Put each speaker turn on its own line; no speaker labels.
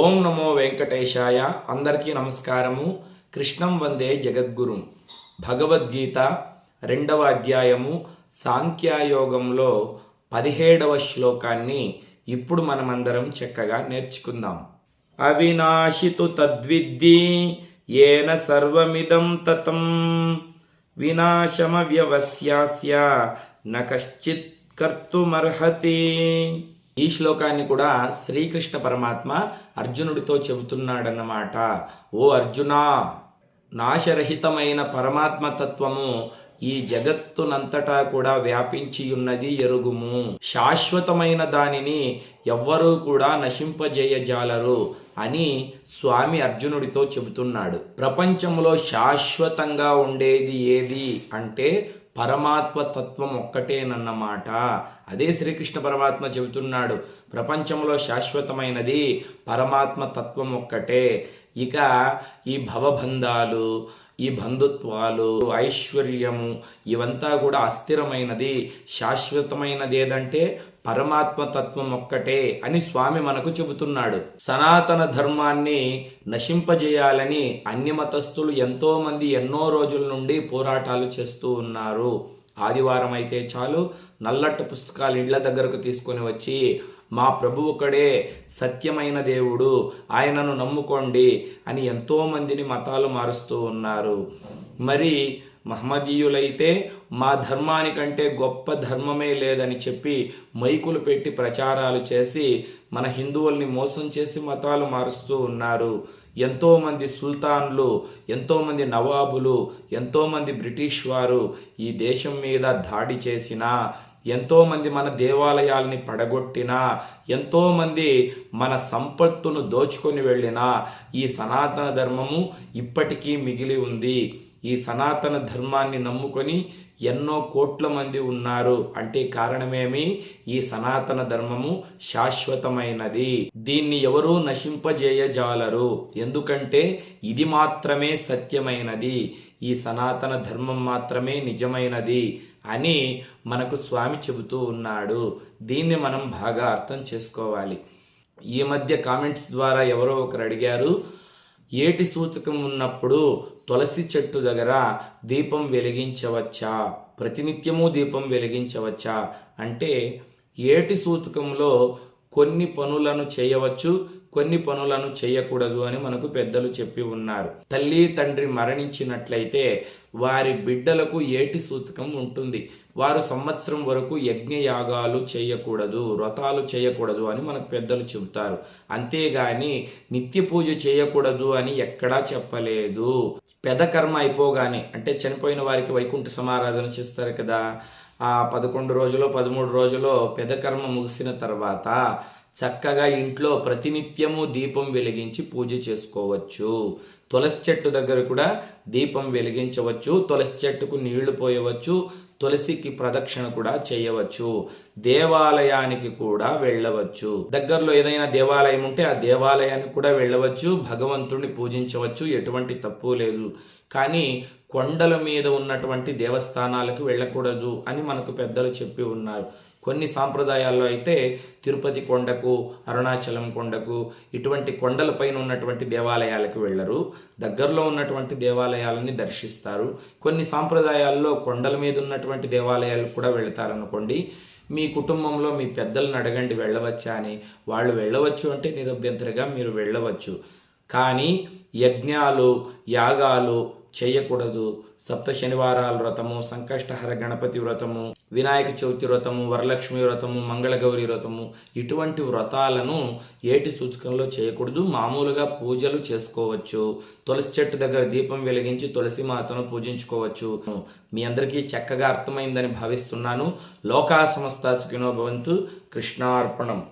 ఓం నమో వెంకటేశాయ. అందరికీ నమస్కారము. కృష్ణం వందే జగద్గురుం. భగవద్గీత 2వ అధ్యాయము సాంఖ్యయోగంలో 17వ శ్లోకాన్ని ఇప్పుడు మనమందరం చక్కగా నేర్చుకుందాం. అవినాశితు తద్విద్ధి ఏన సర్వమిదం తతం వినాశమవ్యవస్యాస్య న కశ్చిత్ కర్తుమర్హతి. ఈ శ్లోకాన్ని కూడా శ్రీకృష్ణ పరమాత్మ అర్జునుడితో చెబుతున్నాడన్నమాట. ఓ అర్జునా, నాశరహితమైన పరమాత్మ తత్వము ఈ జగత్తునంతటా కూడా వ్యాపించి ఉన్నది ఎరుగుము. శాశ్వతమైన దానిని ఎవ్వరూ కూడా నశింపజేయజాలరు అని స్వామి అర్జునుడితో చెబుతున్నాడు. ప్రపంచంలో శాశ్వతంగా ఉండేది ఏది అంటే పరమాత్మ తత్వం ఒక్కటేనన్నమాట. అదే శ్రీకృష్ణ పరమాత్మ చెబుతున్నాడు, ప్రపంచంలో శాశ్వతమైనది పరమాత్మ తత్వం ఒక్కటే. ఇక ఈ భవబంధాలు, ఈ బంధుత్వాలు, ఐశ్వర్యము ఇవంతా కూడా అస్థిరమైనది. శాశ్వతమైనది ఏదంటే పరమాత్మ తత్వం ఒక్కటే అని స్వామి మనకు చెబుతున్నాడు. సనాతన ధర్మాన్ని నశింపజేయాలని అన్ని మతస్థులు ఎంతో మంది ఎన్నో రోజుల నుండి పోరాటాలు చేస్తూ ఉన్నారు. ఆదివారం అయితే చాలు, నల్లట్టు పుస్తకాలు ఇళ్ల దగ్గరకు తీసుకొని వచ్చి మా ప్రభు ఒకడే సత్యమైన దేవుడు, ఆయనను నమ్ముకోండి అని ఎంతోమందిని మతాలు మారుస్తూ ఉన్నారు. మరి మహమ్మదీయులైతే మా ధర్మానికంటే గొప్ప ధర్మమే లేదని చెప్పి మైకులు పెట్టి ప్రచారాలు చేసి మన హిందువుల్ని మోసం చేసి మతాలు మారుస్తూ ఉన్నారు. ఎంతోమంది సుల్తాన్లు, ఎంతోమంది నవాబులు, ఎంతోమంది బ్రిటిష్ వారు ఈ దేశం మీద దాడి చేసినా, ఎంతోమంది మన దేవాలయాల్ని పడగొట్టినా, ఎంతోమంది మన సంపత్తును దోచుకొని వెళ్ళినా ఈ సనాతన ధర్మము ఇప్పటికీ మిగిలి ఉంది. ఈ సనాతన ధర్మాన్ని నమ్ముకొని ఎన్నో కోట్ల మంది ఉన్నారు. అంటే కారణమేమి? ఈ సనాతన ధర్మము శాశ్వతమైనది. దీన్ని ఎవరూ నశింపజేయజాలరు. ఎందుకంటే ఇది మాత్రమే సత్యమైనది, ఈ సనాతన ధర్మం మాత్రమే నిజమైనది అని మనకు స్వామి చెబుతూ ఉన్నాడు. దీన్ని మనం బాగా అర్థం చేసుకోవాలి. ఈ మధ్య కామెంట్స్ ద్వారా ఎవరో ఒకరు అడిగారు, ఏటి సూచకం ఉన్నప్పుడు తులసి చెట్టు దగ్గర దీపం వెలిగించవచ్చా, ప్రతినిత్యము దీపం వెలిగించవచ్చా అంటే, ఏటి సూచకంలో కొన్ని పనులను చేయవచ్చు, కొన్ని పనులను చేయకూడదు అని మనకు పెద్దలు చెప్పి ఉన్నారు. తల్లి తండ్రి మరణించినట్లయితే వారి బిడ్డలకు ఏటి సూతకం ఉంటుంది. వారు సంవత్సరం వరకు యజ్ఞయాగాలు చేయకూడదు, వ్రతాలు చేయకూడదు అని మనకు పెద్దలు చెబుతారు. అంతేగాని నిత్య పూజ చేయకూడదు అని ఎక్కడా చెప్పలేదు. పెదకర్మ అయిపోగానే, అంటే చనిపోయిన వారికి వైకుంఠ సమారాధన చేస్తారు కదా, ఆ 11 రోజులో 13 రోజులో పెదకర్మ ముగిసిన తర్వాత చక్కగా ఇంట్లో ప్రతినిత్యము దీపం వెలిగించి పూజ చేసుకోవచ్చు. తులసి చెట్టు దగ్గర కూడా దీపం వెలిగించవచ్చు, తులసి చెట్టుకు నీళ్లు పోయవచ్చు, తులసికి ప్రదక్షిణ కూడా చేయవచ్చు, దేవాలయానికి కూడా వెళ్ళవచ్చు. దగ్గరలో ఏదైనా దేవాలయం ఉంటే ఆ దేవాలయానికి కూడా వెళ్ళవచ్చు, భగవంతుడిని పూజించవచ్చు, ఎటువంటి తప్పు లేదు. కానీ కొండల మీద ఉన్నటువంటి దేవస్థానాలకు వెళ్ళకూడదు అని మనకు పెద్దలు చెప్పి ఉన్నారు. కొన్ని సాంప్రదాయాల్లో అయితే తిరుపతి కొండకు, అరుణాచలం కొండకు, ఇటువంటి కొండలపైన ఉన్నటువంటి దేవాలయాలకు వెళ్ళరు, దగ్గరలో ఉన్నటువంటి దేవాలయాలని దర్శిస్తారు. కొన్ని సాంప్రదాయాల్లో కొండల మీద ఉన్నటువంటి దేవాలయాలకు కూడా వెళతారనుకోండి. మీ కుటుంబంలో మీ పెద్దలను అడగండి వెళ్ళవచ్చా అని. వాళ్ళు వెళ్ళవచ్చు అంటే నిరభ్యంతరంగా మీరు వెళ్ళవచ్చు. కానీ యజ్ఞాలు, యాగాలు చేయకూడదు. సప్త శనివారాల వ్రతము, సంకష్టహర గణపతి వ్రతము, వినాయక చవితి వ్రతము, వరలక్ష్మి వ్రతము, మంగళగౌరి వ్రతము, ఇటువంటి వ్రతాలను ఏటి సూచకంలో చేయకూడదు. మామూలుగా పూజలు చేసుకోవచ్చు. తులసి చెట్టు దగ్గర దీపం వెలిగించి తులసి మాతను పూజించుకోవచ్చు. మీ అందరికీ చక్కగా అర్థమైందని భావిస్తున్నాను. లోకా సమస్తా సుఖినో భవంతు. కృష్ణార్పణం.